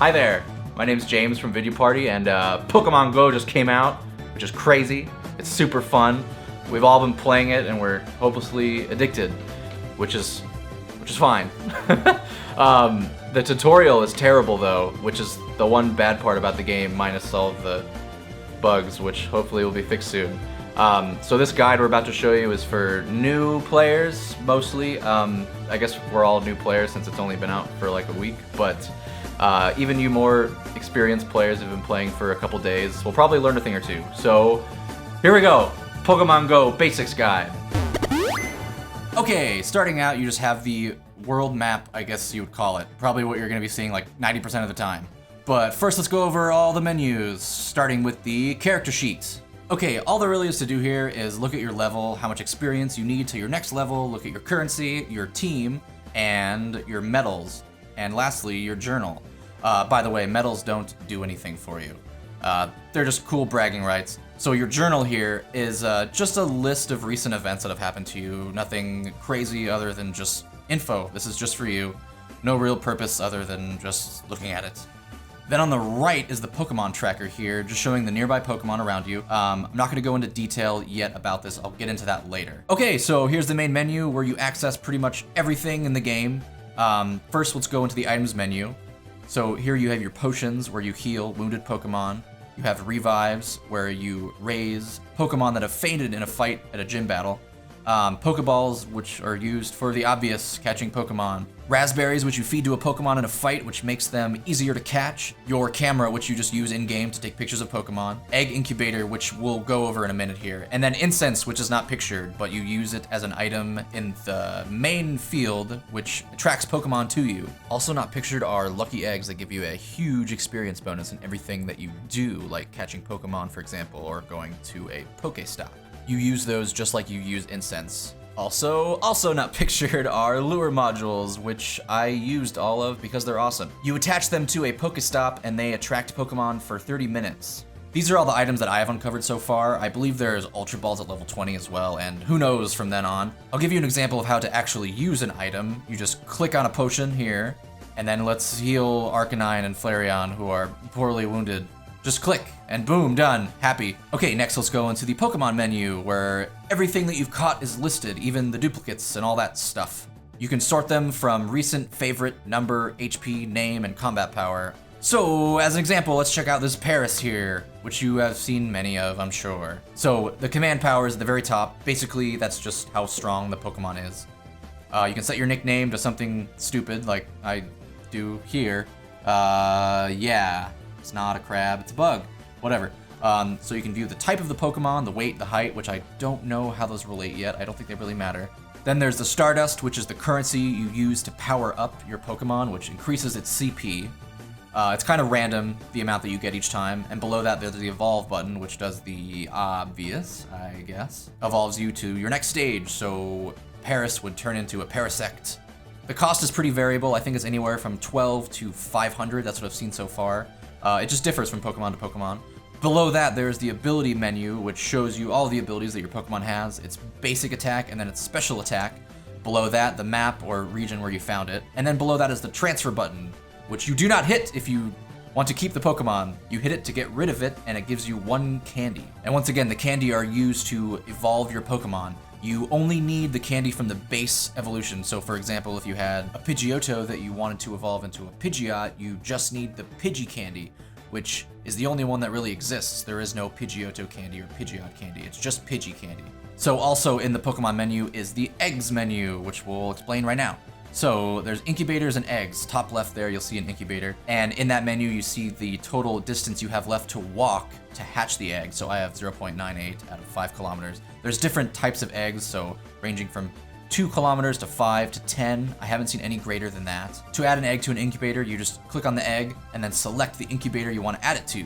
Hi there, my name's James from VidyaParty, and Pokemon Go just came out, which is crazy. It's super fun. We've all been playing it, and we're hopelessly addicted, which is fine. The tutorial is terrible though, which is the one bad part about the game, minus all of the bugs, which hopefully will be fixed soon. So this guide we're about to show you is for new players, mostly. I guess we're all new players since it's only been out for like a week, but even you more experienced players who've been playing for a couple days will probably learn a thing or two. So here we go, Pokemon Go Basics Guide. Okay, starting out you just have the world map, I guess you would call it. Probably what you're gonna be seeing like 90% of the time. But first let's go over all the menus, starting with the character sheet. Okay, all there really is to do here is look at your level, how much experience you need to your next level, look at your currency, your team, and your medals. And lastly, your journal. By the way, medals don't do anything for you. They're just cool bragging rights. So your journal here is just a list of recent events that have happened to you. Nothing crazy other than just info. This is just for you. No real purpose other than just looking at it. Then on the right is the Pokemon tracker here, just showing the nearby Pokemon around you. I'm not going to go into detail yet about this. I'll get into that later. Okay, so here's the main menu where you access pretty much everything in the game. First, let's go into the items menu. So here you have your potions where you heal wounded Pokemon. You have revives where you raise Pokemon that have fainted in a fight at a gym battle. Pokeballs, which are used for the obvious catching Pokemon. Raspberries, which you feed to a Pokemon in a fight, which makes them easier to catch. Your camera, which you just use in-game to take pictures of Pokemon. Egg incubator, which we'll go over in a minute here. And then incense, which is not pictured, but you use it as an item in the main field, which attracts Pokemon to you. Also not pictured are lucky eggs that give you a huge experience bonus in everything that you do, like catching Pokemon, for example, or going to a PokeStop. You use those just like you use incense. Also not pictured are lure modules, which I used all of because they're awesome. You attach them to a PokeStop and they attract Pokemon for 30 minutes. These are all the items that I have uncovered so far. I believe there's Ultra Balls at level 20 as well, and who knows from then on. I'll give you an example of how to actually use an item. You just click on a potion here, and then let's heal Arcanine and Flareon, who are poorly wounded. Just click, and boom, done, happy. Okay, next let's go into the Pokemon menu, where everything that you've caught is listed, even the duplicates and all that stuff. You can sort them from recent, favorite, number, HP, name, and combat power. So, as an example, let's check out this Paris here, which you have seen many of, I'm sure. So, the command power is at the very top. Basically, that's just how strong the Pokemon is. You can set your nickname to something stupid, like I do here. Yeah. It's not a crab, it's a bug. Whatever. So you can view the type of the Pokemon, the weight, the height, which I don't know how those relate yet. I don't think they really matter. Then there's the Stardust, which is the currency you use to power up your Pokemon, which increases its CP. It's kind of random, the amount that you get each time. And below that, there's the Evolve button, which does the obvious, I guess. Evolves you to your next stage, so Paris would turn into a Parasect. The cost is pretty variable. I think it's anywhere from 12 to 500. That's what I've seen so far. It just differs from Pokemon to Pokemon. Below that, there's the ability menu, which shows you all the abilities that your Pokemon has. Its basic attack, and then its special attack. Below that, the map or region where you found it. And then below that is the transfer button, which you do not hit if you want to keep the Pokemon. You hit it to get rid of it, and it gives you 1 candy. And once again, the candy are used to evolve your Pokemon. You only need the candy from the base evolution. So for example, if you had a Pidgeotto that you wanted to evolve into a Pidgeot, you just need the Pidgey candy, which is the only one that really exists. There is no Pidgeotto candy or Pidgeot candy. It's just Pidgey candy. So also in the Pokemon menu is the eggs menu, which we'll explain right now. So there's incubators and eggs. Top left there, you'll see an incubator. And in that menu, you see the total distance you have left to walk to hatch the egg. So I have 0.98 out of 5 kilometers. There's different types of eggs, so ranging from 2 kilometers to 5 to 10. I haven't seen any greater than that. To add an egg to an incubator, you just click on the egg and then select the incubator you want to add it to.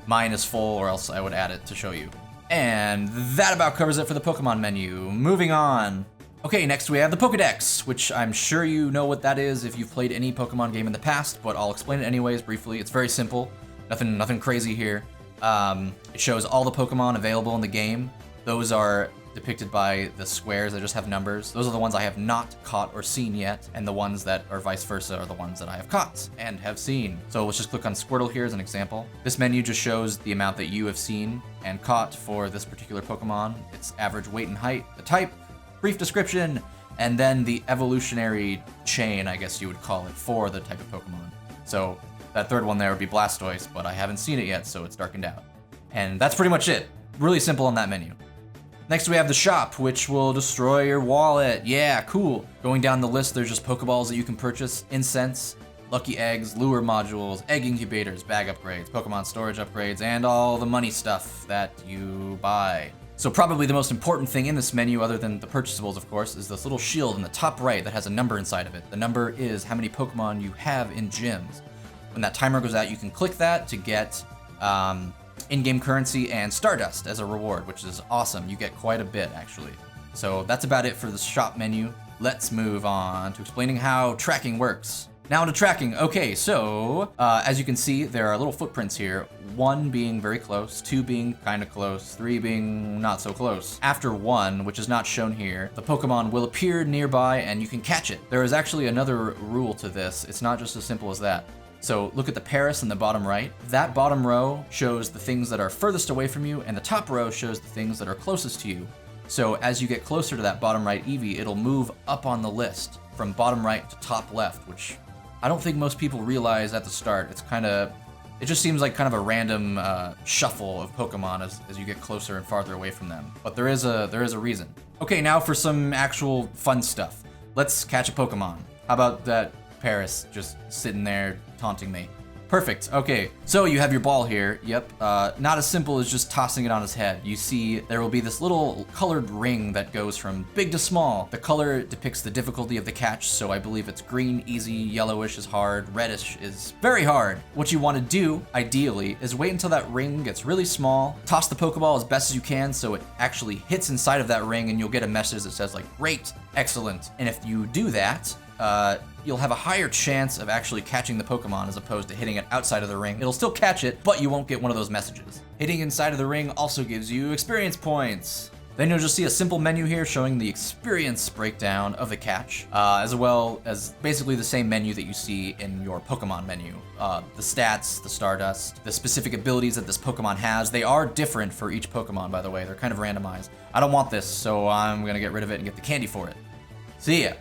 Mine is full, or else I would add it to show you. And that about covers it for the Pokemon menu. Moving on. Okay, next we have the PokeDex, which I'm sure you know what that is if you've played any Pokemon game in the past, but I'll explain it anyways briefly. It's very simple. Nothing crazy here. It shows all the Pokemon available in the game. Those are depicted by the squares that just have numbers. Those are the ones I have not caught or seen yet, and the ones that are vice versa are the ones that I have caught and have seen. So let's just click on Squirtle here as an example. This menu just shows the amount that you have seen and caught for this particular Pokemon, its average weight and height, the type, brief description, and then the evolutionary chain, I guess you would call it, for the type of Pokemon. So that third one there would be Blastoise, but I haven't seen it yet, so it's darkened out. And that's pretty much it. Really simple on that menu. Next we have the shop, which will destroy your wallet. Yeah, cool. Going down the list, there's just Pokeballs that you can purchase, incense, lucky eggs, lure modules, egg incubators, bag upgrades, Pokemon storage upgrades, and all the money stuff that you buy. So probably the most important thing in this menu, other than the purchasables of course, is this little shield in the top right that has a number inside of it. The number is how many Pokemon you have in gyms. When that timer goes out, you can click that to get in-game currency and Stardust as a reward, which is awesome. You get quite a bit, actually. So that's about it for the shop menu. Let's move on to explaining how tracking works. Now to tracking. Okay, so as you can see, there are little footprints here. 1 being very close, 2 being kind of close, 3 being not so close. After 1, which is not shown here, the Pokemon will appear nearby and you can catch it. There is actually another rule to this. It's not just as simple as that. So look at the Paris in the bottom right. That bottom row shows the things that are furthest away from you, and the top row shows the things that are closest to you. So as you get closer to that bottom right Eevee, it'll move up on the list from bottom right to top left, which I don't think most people realize at the start. It just seems like kind of a random shuffle of Pokemon as you get closer and farther away from them. But there is a reason. Okay, now for some actual fun stuff. Let's catch a Pokemon. How about that Paris just sitting there taunting me? Perfect. Okay, so you have your ball here. Yep. Not as simple as just tossing it on his head. You see there will be this little colored ring that goes from big to small. The color depicts the difficulty of the catch, so I believe it's green, easy, yellowish is hard, reddish is very hard. What you want to do, ideally, is wait until that ring gets really small, toss the Pokeball as best as you can so it actually hits inside of that ring, and you'll get a message that says like, great, excellent. And if you do that, you'll have a higher chance of actually catching the Pokemon as opposed to hitting it outside of the ring. It'll still catch it, but you won't get one of those messages. Hitting inside of the ring also gives you experience points. Then you'll just see a simple menu here showing the experience breakdown of the catch, as well as basically the same menu that you see in your Pokemon menu. The stats, the Stardust, the specific abilities that this Pokemon has. They are different for each Pokemon, by the way. They're kind of randomized. I don't want this, so I'm gonna get rid of it and get the candy for it. See ya.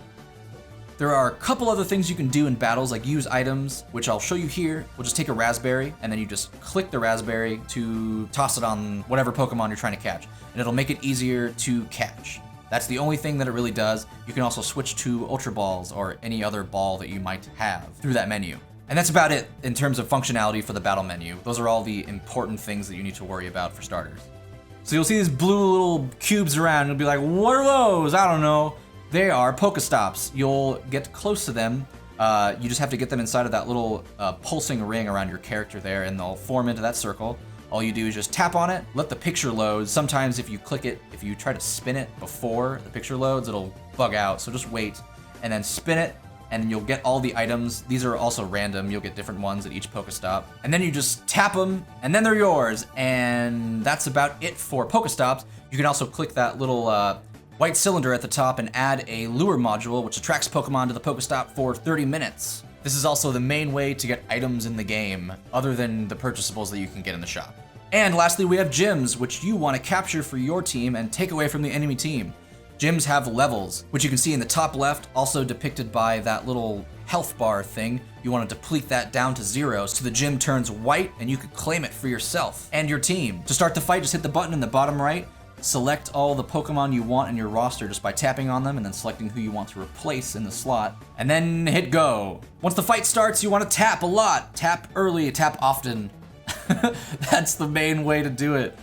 There are a couple other things you can do in battles, like use items, which I'll show you here. We'll just take a raspberry, and then you just click the raspberry to toss it on whatever Pokemon you're trying to catch, and it'll make it easier to catch. That's the only thing that it really does. You can also switch to Ultra Balls or any other ball that you might have through that menu. And that's about it in terms of functionality for the battle menu. Those are all the important things that you need to worry about for starters. So you'll see these blue little cubes around, and you'll be like, what are those? I don't know. They are PokeStops. You'll get close to them. You just have to get them inside of that little pulsing ring around your character there, and they'll form into that circle. All you do is just tap on it, let the picture load. Sometimes if you click it, if you try to spin it before the picture loads, it'll bug out. So just wait, and then spin it, and you'll get all the items. These are also random. You'll get different ones at each PokeStop. And then you just tap them, and then they're yours. And that's about it for PokeStops. You can also click that little white cylinder at the top and add a lure module, which attracts Pokemon to the Pokestop for 30 minutes. This is also the main way to get items in the game, other than the purchasables that you can get in the shop. And lastly, we have gyms, which you want to capture for your team and take away from the enemy team. Gyms have levels, which you can see in the top left, also depicted by that little health bar thing. You want to deplete that down to 0 so the gym turns white and you could claim it for yourself and your team. To start the fight, just hit the button in the bottom right. Select all the Pokemon you want in your roster just by tapping on them and then selecting who you want to replace in the slot, and then hit go. Once the fight starts, you want to tap a lot. Tap early, tap often. That's the main way to do it.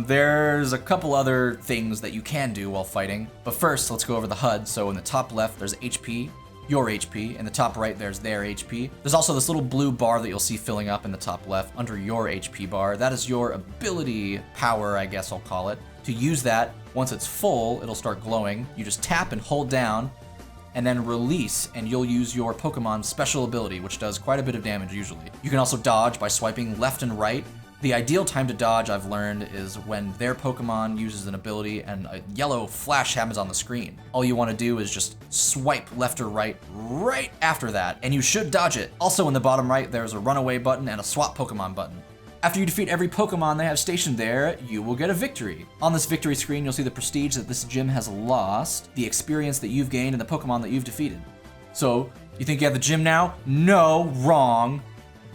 There's a couple other things that you can do while fighting, but first let's go over the HUD. So in the top left, there's HP, your HP. In the top right, there's their HP. There's also this little blue bar that you'll see filling up in the top left under your HP bar. That is your ability power, I guess I'll call it. To use that, once it's full, it'll start glowing. You just tap and hold down, and then release, and you'll use your Pokemon's special ability, which does quite a bit of damage usually. You can also dodge by swiping left and right, The ideal time to dodge, I've learned, is when their Pokemon uses an ability and a yellow flash happens on the screen. All you want to do is just swipe left or right after that, and you should dodge it. Also in the bottom right, there's a runaway button and a swap Pokemon button. After you defeat every Pokemon they have stationed there, you will get a victory. On this victory screen, you'll see the prestige that this gym has lost, the experience that you've gained, and the Pokemon that you've defeated. So, you think you have the gym now? No, wrong.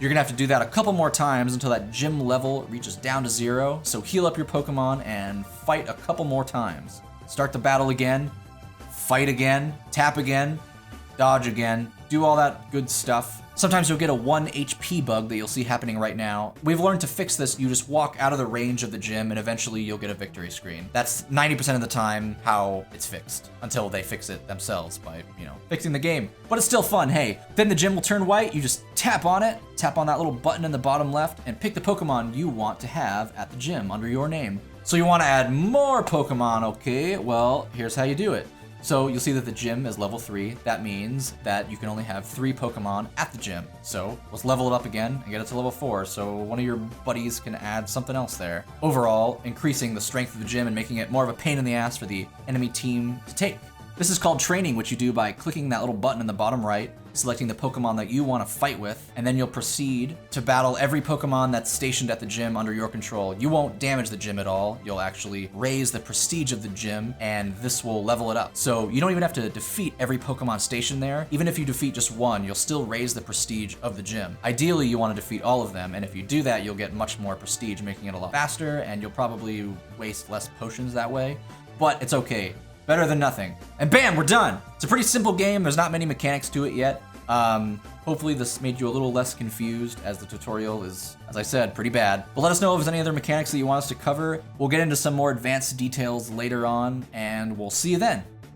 You're gonna have to do that a couple more times until that gym level reaches down to 0. So heal up your Pokemon and fight a couple more times. Start the battle again, fight again, tap again, dodge again, do all that good stuff. Sometimes you'll get a 1 HP bug that you'll see happening right now. We've learned to fix this. You just walk out of the range of the gym and eventually you'll get a victory screen. That's 90% of the time how it's fixed, until they fix it themselves by, fixing the game. But it's still fun, hey. Then the gym will turn white, you just tap on it, tap on that little button in the bottom left, and pick the Pokemon you want to have at the gym under your name. So you want to add more Pokemon, okay? Well, here's how you do it. So you'll see that the gym is level 3. That means that you can only have 3 Pokemon at the gym. So let's level it up again and get it to level 4 so one of your buddies can add something else there. Overall, increasing the strength of the gym and making it more of a pain in the ass for the enemy team to take. This is called training, which you do by clicking that little button in the bottom right, selecting the Pokemon that you want to fight with, and then you'll proceed to battle every Pokemon that's stationed at the gym under your control. You won't damage the gym at all. You'll actually raise the prestige of the gym, and this will level it up. So you don't even have to defeat every Pokemon stationed there. Even if you defeat just one, you'll still raise the prestige of the gym. Ideally, you want to defeat all of them, and if you do that, you'll get much more prestige, making it a lot faster, and you'll probably waste less potions that way. But it's okay. Better than nothing. And bam, we're done. It's a pretty simple game. There's not many mechanics to it yet. Hopefully this made you a little less confused, as the tutorial is, as I said, pretty bad. But let us know if there's any other mechanics that you want us to cover. We'll get into some more advanced details later on, and we'll see you then.